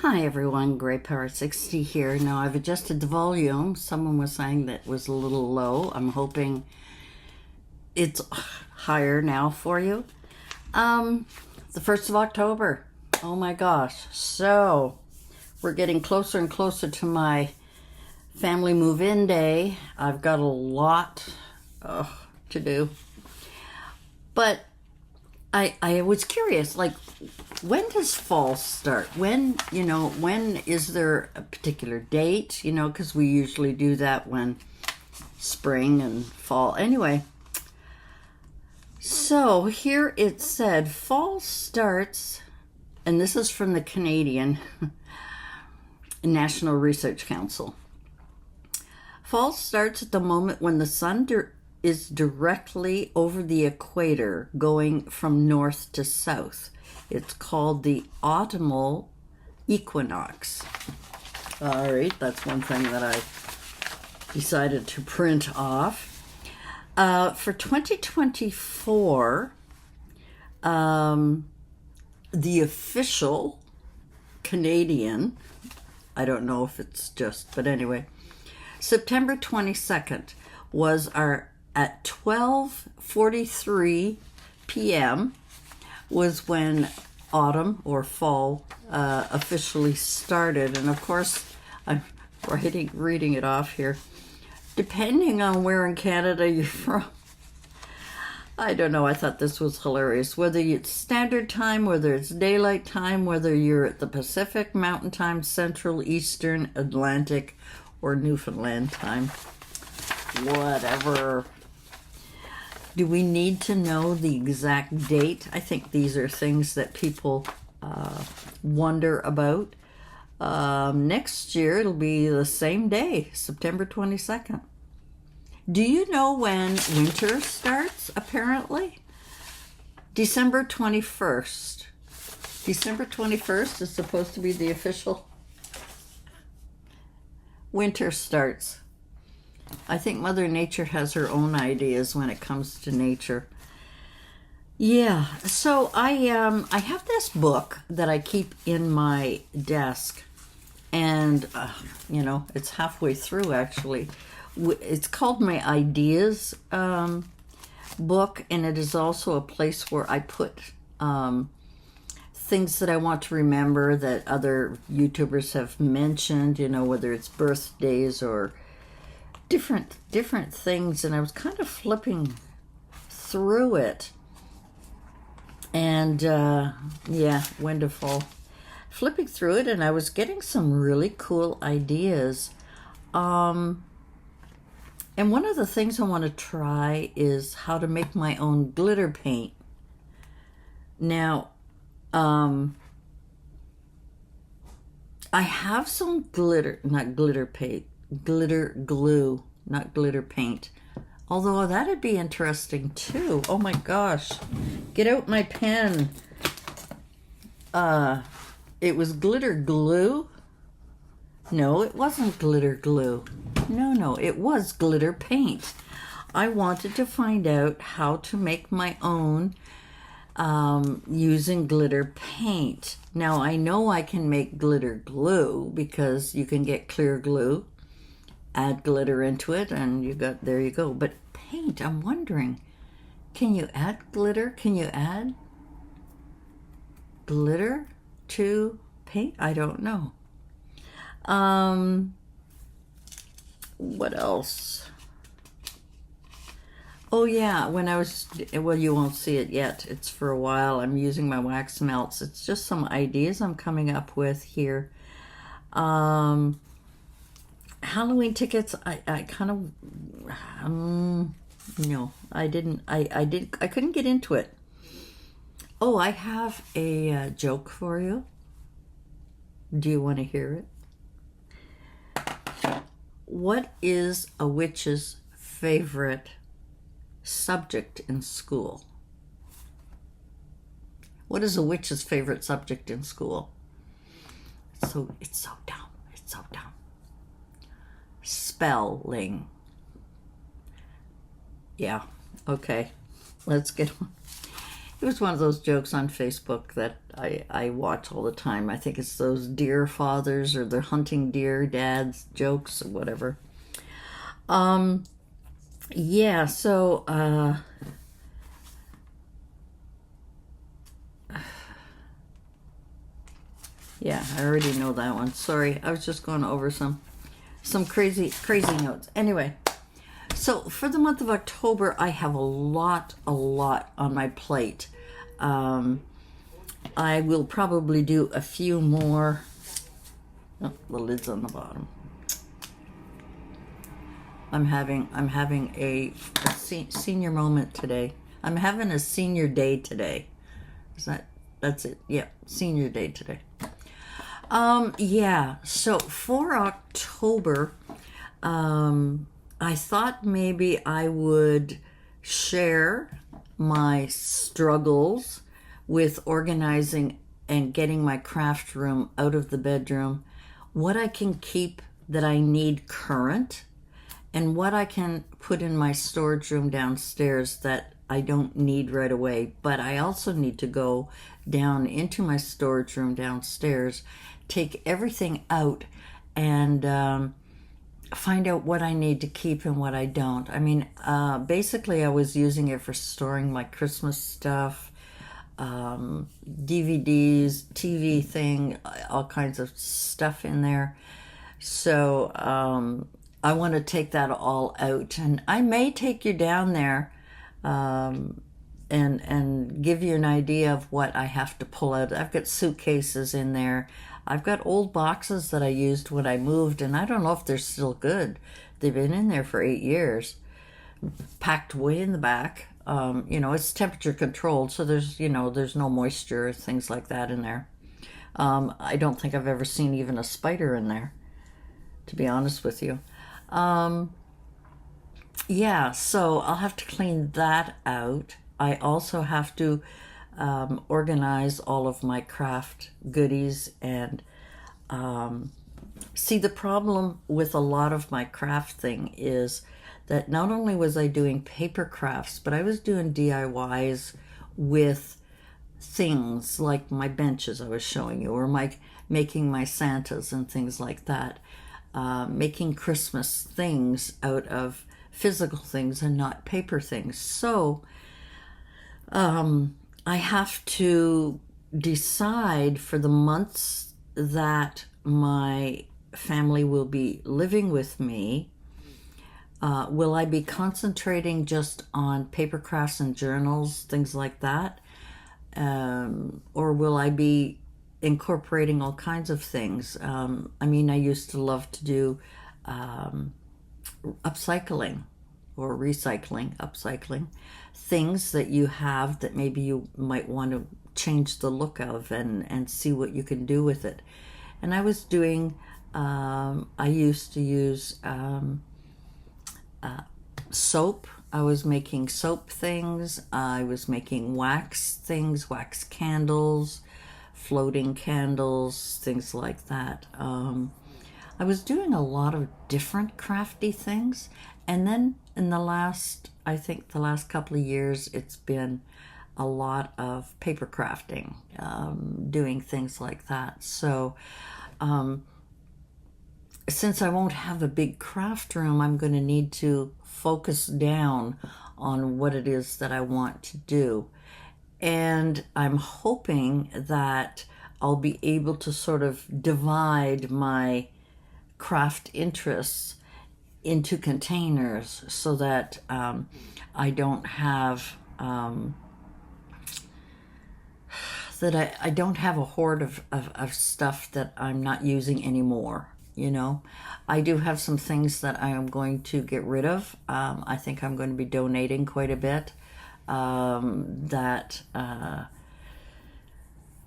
Hi everyone, Grey Power 60 here. Now I've adjusted the volume. Someone was saying that it was a little low. I'm hoping it's higher now for you. The 1st of October. Oh my gosh. So we're getting closer and closer to my family move-in day. I've got a lot to do. But I was curious, like, when does fall start? When is there a particular date? Because we usually do that when spring and fall. Anyway, so here it said fall starts, and this is from the Canadian National Research Council. Fall starts at the moment when the sun is directly over the equator, going from north to south. It's called the autumnal equinox. All right, that's one thing that I decided to print off. For 2024, the official Canadian, I don't know if it's just, but anyway, September 22nd was at 12:43 p.m. was when autumn or fall officially started. And of course, I'm reading it off here. Depending on where in Canada you're from, I don't know, I thought this was hilarious. Whether it's standard time, whether it's daylight time, whether you're at the Pacific, Mountain Time, Central, Eastern, Atlantic, or Newfoundland time. Whatever. Do we need to know the exact date? I think these are things that people wonder about. Next year, it'll be the same day, September 22nd. Do you know when winter starts, apparently? December 21st. December 21st is supposed to be the official winter starts. I think Mother Nature has her own ideas when it comes to nature. Yeah, so I have this book that I keep in my desk, and it's halfway through actually. It's called my Ideas book, and it is also a place where I put things that I want to remember that other YouTubers have mentioned, whether it's birthdays or different things. And I was kind of flipping through it, and wonderful. Flipping through it, and I was getting some really cool ideas. And one of the things I want to try is how to make my own glitter paint. Now, I have some glitter glue, not glitter paint. Although that'd be interesting too. Oh my gosh. Get out my pen. It was glitter glue. No, it wasn't glitter glue. No, it was glitter paint. I wanted to find out how to make my own using glitter paint. Now, I know I can make glitter glue because you can get clear glue, add glitter into it, and there you go. But paint, I'm wondering, can you add glitter? Can you add glitter to paint? I don't know. What else? Oh yeah, you won't see it yet. It's for a while. I'm using my wax melts. It's just some ideas I'm coming up with here. Halloween tickets, I kind of, no, I couldn't get into it. Oh, I have a joke for you. Do you want to hear it? What is a witch's favorite subject in school? What is a witch's favorite subject in school? It's so dumb. It's so dumb. Spelling. Yeah, okay. Let's get on. It was one of those jokes on Facebook that I watch all the time. I think it's those deer fathers or the hunting deer dads jokes or whatever. Yeah, so yeah, I already know that one. Sorry, I was just going over some crazy notes. Anyway, so for the month of October, I have a lot on my plate. I will probably do a few more. Oh, the lid's on the bottom. I'm having a senior moment today. I'm having a senior day today. That's it? Yeah, senior day today. Yeah. So for October, I thought maybe I would share my struggles with organizing and getting my craft room out of the bedroom, what I can keep that I need current, and what I can put in my storage room downstairs that I don't need right away, but I also need to go down into my storage room downstairs, take everything out, and find out what I need to keep and what I don't. I mean, basically I was using it for storing my Christmas stuff, DVDs, TV thing, all kinds of stuff in there. So I want to take that all out, and I may take you down there and give you an idea of what I have to pull out. I've got suitcases in there. I've got old boxes that I used when I moved, and I don't know if they're still good. They've been in there for 8 years, packed way in the back. It's temperature controlled, so there's no moisture, things like that in there. I don't think I've ever seen even a spider in there, to be honest with you. Yeah, so I'll have to clean that out. I also have to organize all of my craft goodies and see, the problem with a lot of my craft thing is that not only was I doing paper crafts, but I was doing DIYs with things like my benches I was showing you, or making my Santas and things like that, making Christmas things out of physical things and not paper things. So I have to decide for the months that my family will be living with me, will I be concentrating just on paper crafts and journals, things like that? Or will I be incorporating all kinds of things? I used to love to do upcycling or upcycling things that you have that maybe you might want to change the look of and see what you can do with it. And I was doing, I used to use soap. I was making soap things. I was making wax things, wax candles, floating candles, things like that. I was doing a lot of different crafty things. And then in the last couple of years, it's been a lot of paper crafting, doing things like that. So since I won't have a big craft room, I'm going to need to focus down on what it is that I want to do. And I'm hoping that I'll be able to sort of divide my craft interests into containers so that I don't have I don't have a hoard of stuff that I'm not using anymore. I do have some things that I am going to get rid of. I think I'm going to be donating quite a bit that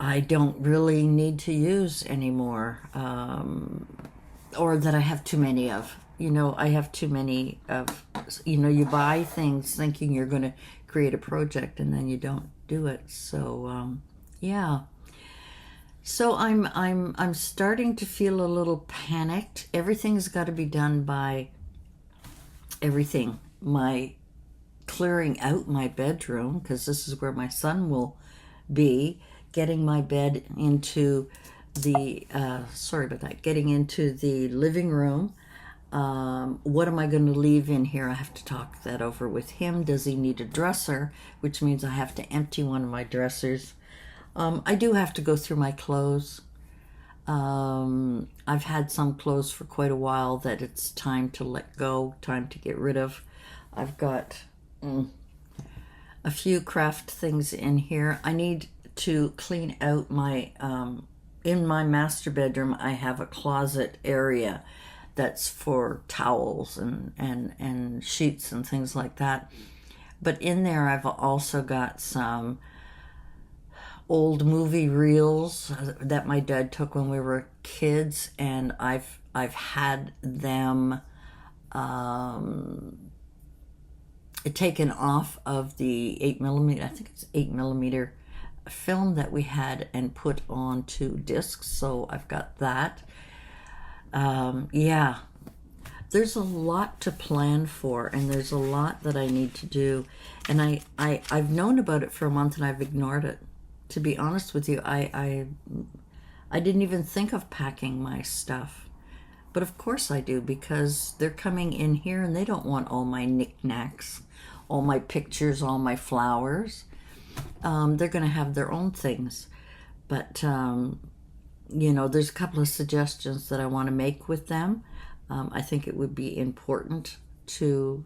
I don't really need to use anymore, or that I have too many of. I have too many of, you buy things thinking you're going to create a project and then you don't do it. So, yeah. So I'm starting to feel a little panicked. Everything's got to be done by everything. My clearing out my bedroom, because this is where my son will be, getting my bed into the, sorry about that, getting into the living room. What am I going to leave in here? I have to talk that over with him. Does he need a dresser? Which means I have to empty one of my dressers. I do have to go through my clothes. I've had some clothes for quite a while that it's time to let go, time to get rid of. I've got a few craft things in here. I need to clean out my, in my master bedroom, I have a closet area that's for towels and sheets and things like that. But in there, I've also got some old movie reels that my dad took when we were kids, and I've had them taken off of the 8mm, I think it's 8mm film that we had, and put onto discs. So I've got that. Yeah, there's a lot to plan for, and there's a lot that I need to do, and I've known about it for a month and I've ignored it. To be honest with you, I didn't even think of packing my stuff. But of course I do, because they're coming in here and they don't want all my knickknacks, all my pictures, all my flowers. They're going to have their own things. But, you know, there's a couple of suggestions that I want to make with them. I think it would be important to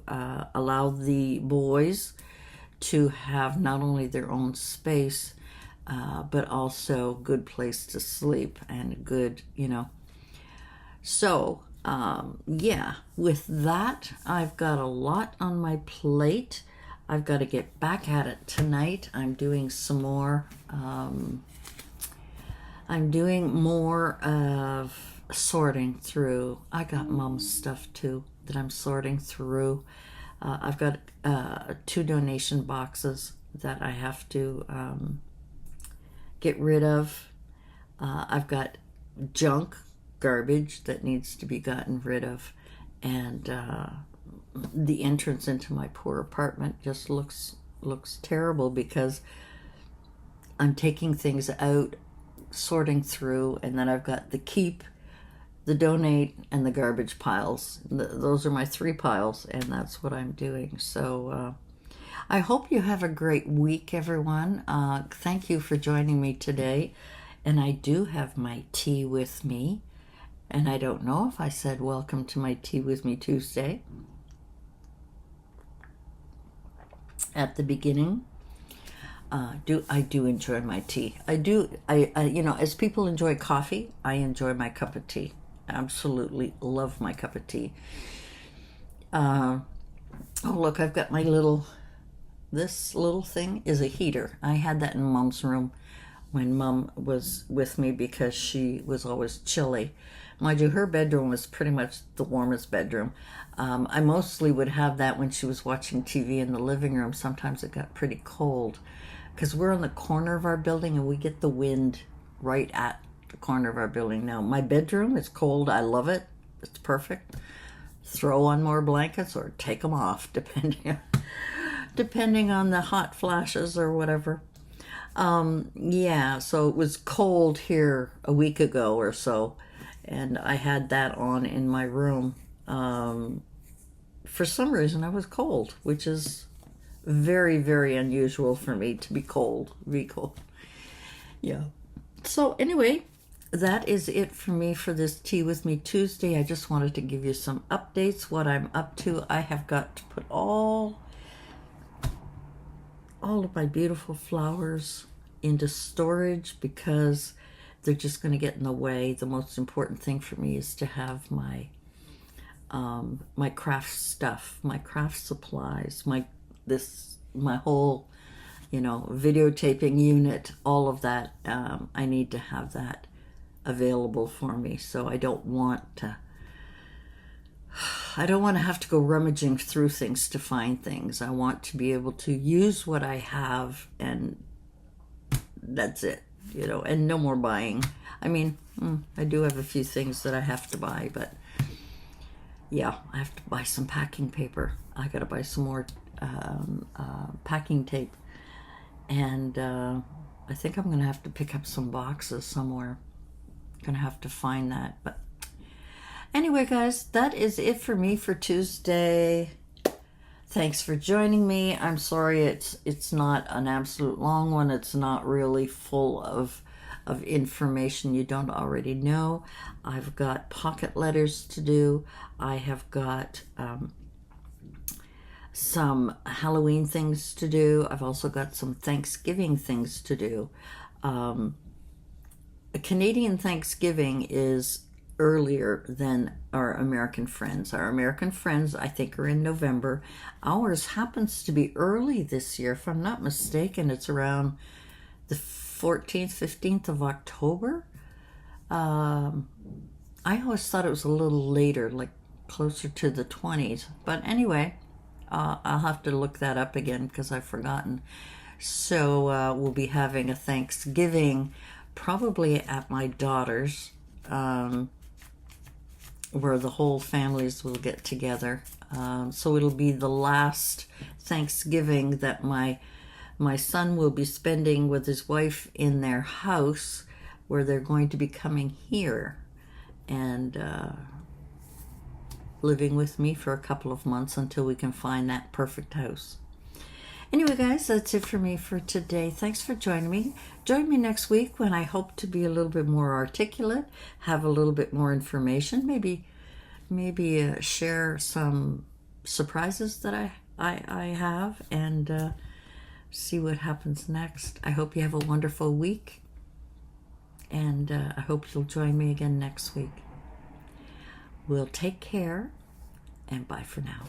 allow the boys to have not only their own space, but also good place to sleep and a good, you know. So, yeah, with that, I've got a lot on my plate. I've got to get back at it tonight. I'm doing some more, I'm doing more of sorting through. I got Mom's stuff too that I'm sorting through. I've got 2 donation boxes that I have to get rid of. I've got junk, garbage that needs to be gotten rid of. And the entrance into my poor apartment just looks terrible, because I'm taking things out, sorting through, and then I've got the keep, the donate, and the garbage piles. Those are my 3 piles, and that's what I'm doing. So I hope you have a great week, everyone. Thank you for joining me today. And I do have my tea with me. And I don't know if I said welcome to my Tea With Me Tuesday at the beginning. I do enjoy my tea. I you know, as people enjoy coffee, I enjoy my cup of tea. Absolutely love my cup of tea. Oh, look, I've got my this little thing is a heater. I had that in Mom's room when Mom was with me, because she was always chilly. Mind you, her bedroom was pretty much the warmest bedroom. I mostly would have that when she was watching TV in the living room. Sometimes it got pretty cold, because we're on the corner of our building and we get the wind right at the corner of our building. Now, my bedroom is cold. I love it. It's perfect. Throw on more blankets or take them off, depending on the hot flashes or whatever. Yeah, so it was cold here a week ago or so, and I had that on in my room. For some reason, I was cold, which is very, very unusual for me to be cold. Yeah. So anyway, that is it for me for this Tea With Me Tuesday. I just wanted to give you some updates, what I'm up to. I have got to put all of my beautiful flowers into storage, because they're just going to get in the way. The most important thing for me is to have my my craft stuff, my craft supplies, my whole, you know, videotaping unit, all of that. I need to have that available for me, so I don't want to have to go rummaging through things to find things. I want to be able to use what I have, and that's it, you know, and no more buying. I mean, I do have a few things that I have to buy, but yeah, I have to buy some packing paper. I got to buy some more packing tape, and I think I'm going to have to pick up some boxes somewhere. Going to have to find that. But anyway, guys, that is it for me for Tuesday. Thanks for joining me. I'm sorry it's not an absolute long one. It's not really full of information you don't already know. I've got pocket letters to do. I have got some Halloween things to do. I've also got some Thanksgiving things to do. A Canadian Thanksgiving is earlier than our American friends. Our American friends, I think, are in November. Ours happens to be early this year. If I'm not mistaken, it's around the 14th, 15th of October. I always thought it was a little later, like closer to the 20s. But anyway, I'll have to look that up again because I've forgotten. So we'll be having a Thanksgiving probably at my daughter's, where the whole families will get together. So it'll be the last Thanksgiving that my son will be spending with his wife in their house, where they're going to be coming here and living with me for a couple of months until we can find that perfect house. Anyway, guys, that's it for me for today. Thanks for joining me. Join me next week when I hope to be a little bit more articulate, have a little bit more information, maybe share some surprises that I have, and see what happens next. I hope you have a wonderful week, and I hope you'll join me again next week. We'll take care, and bye for now.